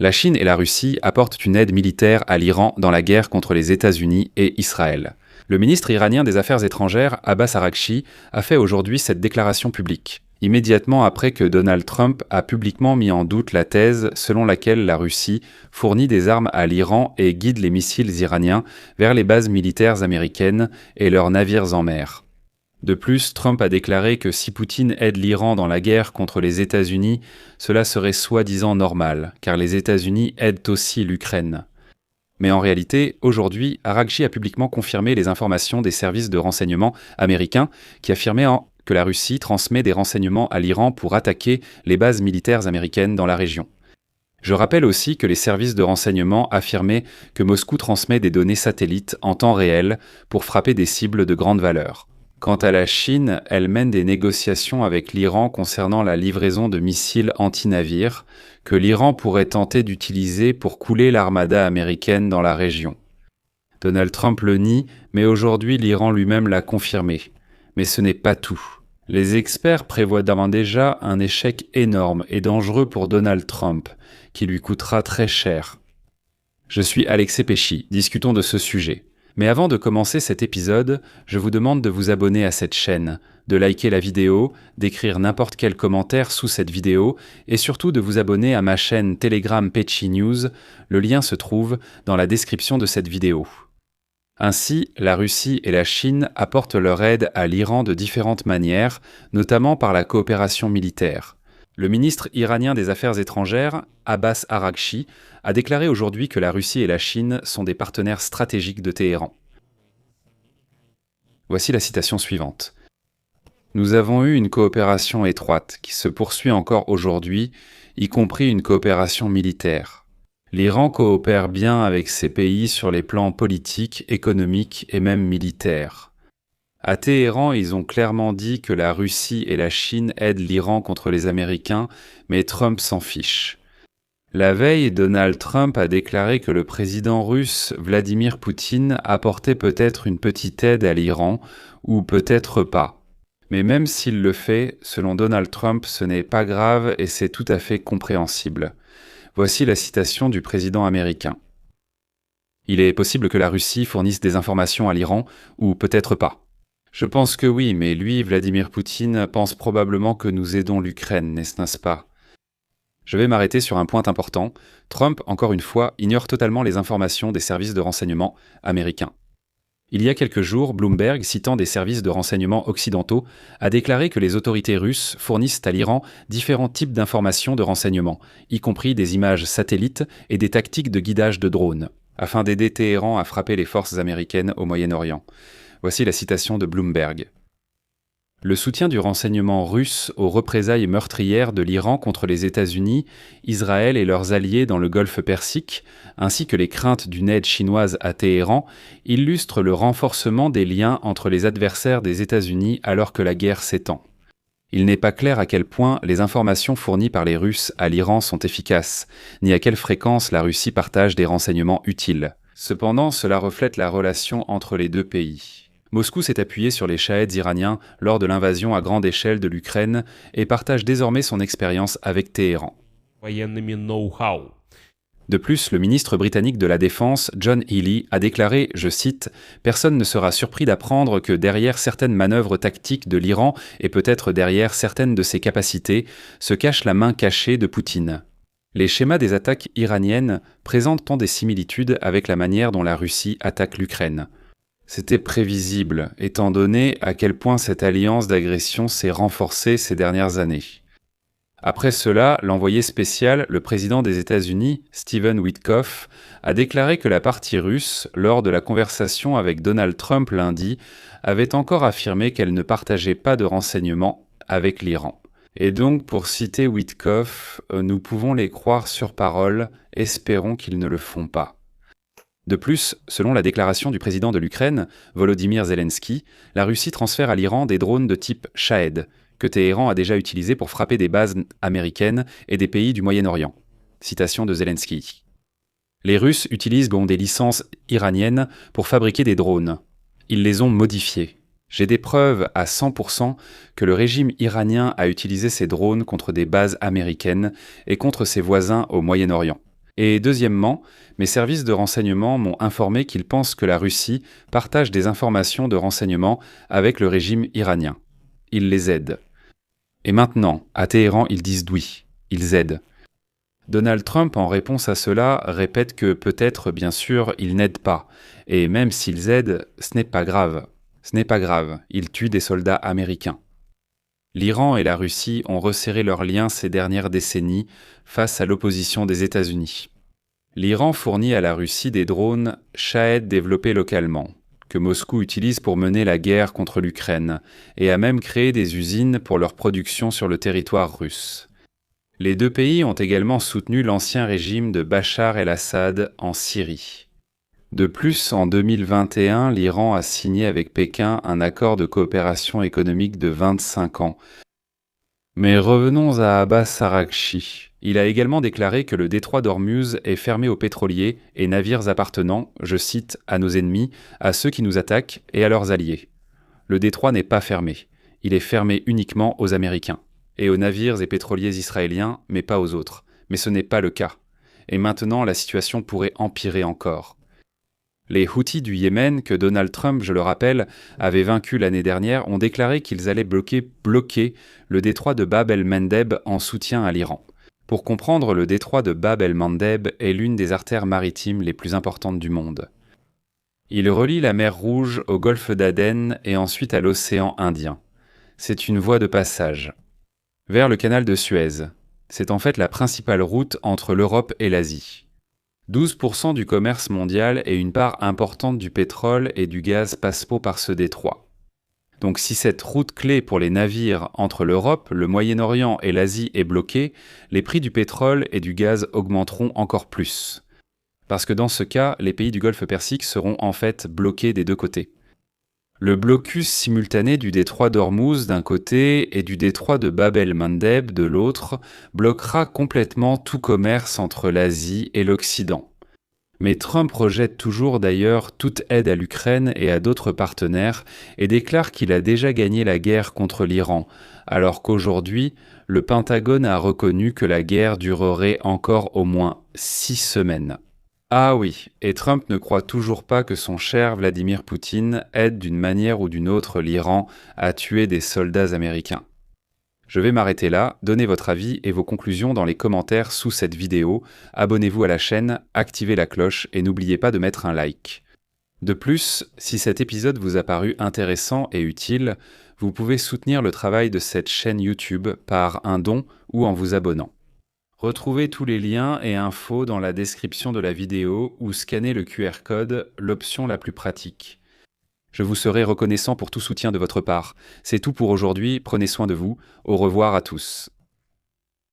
La Chine et la Russie apportent une aide militaire à l'Iran dans la guerre contre les États-Unis et Israël. Le ministre iranien des Affaires étrangères, Abbas Araghchi, a fait aujourd'hui cette déclaration publique, immédiatement après que Donald Trump a publiquement mis en doute la thèse selon laquelle la Russie fournit des armes à l'Iran et guide les missiles iraniens vers les bases militaires américaines et leurs navires en mer. De plus, Trump a déclaré que si Poutine aide l'Iran dans la guerre contre les États-Unis, cela serait soi-disant normal, car les États-Unis aident aussi l'Ukraine. Mais en réalité, aujourd'hui, Araghchi a publiquement confirmé les informations des services de renseignement américains qui affirmaient que la Russie transmet des renseignements à l'Iran pour attaquer les bases militaires américaines dans la région. Je rappelle aussi que les services de renseignement affirmaient que Moscou transmet des données satellites en temps réel pour frapper des cibles de grande valeur. Quant à la Chine, elle mène des négociations avec l'Iran concernant la livraison de missiles anti-navires que l'Iran pourrait tenter d'utiliser pour couler l'armada américaine dans la région. Donald Trump le nie, mais aujourd'hui l'Iran lui-même l'a confirmé. Mais ce n'est pas tout. Les experts prévoient déjà un échec énorme et dangereux pour Donald Trump, qui lui coûtera très cher. Je suis Alexei Pesci, discutons de ce sujet. Mais avant de commencer cet épisode, je vous demande de vous abonner à cette chaîne, de liker la vidéo, d'écrire n'importe quel commentaire sous cette vidéo et surtout de vous abonner à ma chaîne Telegram Pesci News, le lien se trouve dans la description de cette vidéo. Ainsi, la Russie et la Chine apportent leur aide à l'Iran de différentes manières, notamment par la coopération militaire. Le ministre iranien des Affaires étrangères, Abbas Araghchi, a déclaré aujourd'hui que la Russie et la Chine sont des partenaires stratégiques de Téhéran. Voici la citation suivante. « Nous avons eu une coopération étroite qui se poursuit encore aujourd'hui, y compris une coopération militaire. L'Iran coopère bien avec ces pays sur les plans politiques, économiques et même militaires. À Téhéran, ils ont clairement dit que la Russie et la Chine aident l'Iran contre les Américains, mais Trump s'en fiche. La veille, Donald Trump a déclaré que le président russe Vladimir Poutine apportait peut-être une petite aide à l'Iran, ou peut-être pas. Mais même s'il le fait, selon Donald Trump, ce n'est pas grave et c'est tout à fait compréhensible. Voici la citation du président américain. Il est possible que la Russie fournisse des informations à l'Iran, ou peut-être pas. Je pense que oui, mais lui, Vladimir Poutine, pense probablement que nous aidons l'Ukraine, n'est-ce pas? Je vais m'arrêter sur un point important. Trump, encore une fois, ignore totalement les informations des services de renseignement américains. Il y a quelques jours, Bloomberg, citant des services de renseignement occidentaux, a déclaré que les autorités russes fournissent à l'Iran différents types d'informations de renseignement, y compris des images satellites et des tactiques de guidage de drones, afin d'aider Téhéran à frapper les forces américaines au Moyen-Orient. Voici la citation de Bloomberg. Le soutien du renseignement russe aux représailles meurtrières de l'Iran contre les États-Unis, Israël et leurs alliés dans le Golfe Persique, ainsi que les craintes d'une aide chinoise à Téhéran, illustrent le renforcement des liens entre les adversaires des États-Unis alors que la guerre s'étend. Il n'est pas clair à quel point les informations fournies par les Russes à l'Iran sont efficaces, ni à quelle fréquence la Russie partage des renseignements utiles. Cependant, cela reflète la relation entre les deux pays. Moscou s'est appuyé sur les shaheds iraniens lors de l'invasion à grande échelle de l'Ukraine et partage désormais son expérience avec Téhéran. De plus, le ministre britannique de la Défense, John Healey, a déclaré, je cite, « Personne ne sera surpris d'apprendre que derrière certaines manœuvres tactiques de l'Iran et peut-être derrière certaines de ses capacités se cache la main cachée de Poutine. » Les schémas des attaques iraniennes présentent des similitudes avec la manière dont la Russie attaque l'Ukraine. C'était prévisible, étant donné à quel point cette alliance d'agression s'est renforcée ces dernières années. Après cela, l'envoyé spécial, le président des États-Unis, Stephen Witkoff, a déclaré que la partie russe, lors de la conversation avec Donald Trump lundi, avait encore affirmé qu'elle ne partageait pas de renseignements avec l'Iran. Et donc, pour citer Witkoff, nous pouvons les croire sur parole, espérons qu'ils ne le font pas. De plus, selon la déclaration du président de l'Ukraine, Volodymyr Zelensky, la Russie transfère à l'Iran des drones de type Shahed, que Téhéran a déjà utilisés pour frapper des bases américaines et des pays du Moyen-Orient. Citation de Zelensky. Les Russes utilisent des licences iraniennes pour fabriquer des drones. Ils les ont modifiés. J'ai des preuves à 100% que le régime iranien a utilisé ces drones contre des bases américaines et contre ses voisins au Moyen-Orient. Et deuxièmement, mes services de renseignement m'ont informé qu'ils pensent que la Russie partage des informations de renseignement avec le régime iranien. Ils les aident. Et maintenant, à Téhéran, ils disent oui, ils aident. Donald Trump, en réponse à cela, répète que peut-être, bien sûr, ils n'aident pas. Et même s'ils aident, ce n'est pas grave. Ce n'est pas grave, ils tuent des soldats américains. L'Iran et la Russie ont resserré leurs liens ces dernières décennies face à l'opposition des États-Unis. L'Iran fournit à la Russie des drones Shahed développés localement, que Moscou utilise pour mener la guerre contre l'Ukraine, et a même créé des usines pour leur production sur le territoire russe. Les deux pays ont également soutenu l'ancien régime de Bachar el-Assad en Syrie. De plus, en 2021, l'Iran a signé avec Pékin un accord de coopération économique de 25 ans. Mais revenons à Abbas Araghchi. Il a également déclaré que le détroit d'Ormuz est fermé aux pétroliers et navires appartenant, je cite, à nos ennemis, à ceux qui nous attaquent et à leurs alliés. Le détroit n'est pas fermé. Il est fermé uniquement aux Américains et aux navires et pétroliers israéliens, mais pas aux autres. Mais ce n'est pas le cas. Et maintenant, la situation pourrait empirer encore. Les Houthis du Yémen, que Donald Trump, je le rappelle, avait vaincu l'année dernière, ont déclaré qu'ils allaient bloquer le détroit de Bab el-Mandeb en soutien à l'Iran. Pour comprendre, le détroit de Bab el-Mandeb est l'une des artères maritimes les plus importantes du monde. Il relie la mer Rouge au golfe d'Aden et ensuite à l'océan Indien. C'est une voie de passage vers le canal de Suez. C'est en fait la principale route entre l'Europe et l'Asie. 12% du commerce mondial et une part importante du pétrole et du gaz passent par ce détroit. Donc si cette route clé pour les navires entre l'Europe, le Moyen-Orient et l'Asie est bloquée, les prix du pétrole et du gaz augmenteront encore plus. Parce que dans ce cas, les pays du Golfe Persique seront en fait bloqués des deux côtés. Le blocus simultané du détroit d'Ormuz d'un côté et du détroit de Bab el-Mandeb de l'autre bloquera complètement tout commerce entre l'Asie et l'Occident. Mais Trump rejette toujours d'ailleurs toute aide à l'Ukraine et à d'autres partenaires et déclare qu'il a déjà gagné la guerre contre l'Iran, alors qu'aujourd'hui, le Pentagone a reconnu que la guerre durerait encore au moins 6 semaines. Ah oui, et Trump ne croit toujours pas que son cher Vladimir Poutine aide d'une manière ou d'une autre l'Iran à tuer des soldats américains. Je vais m'arrêter là, donnez votre avis et vos conclusions dans les commentaires sous cette vidéo, abonnez-vous à la chaîne, activez la cloche et n'oubliez pas de mettre un like. De plus, si cet épisode vous a paru intéressant et utile, vous pouvez soutenir le travail de cette chaîne YouTube par un don ou en vous abonnant. Retrouvez tous les liens et infos dans la description de la vidéo ou scannez le QR code, l'option la plus pratique. Je vous serai reconnaissant pour tout soutien de votre part. C'est tout pour aujourd'hui, prenez soin de vous, au revoir à tous.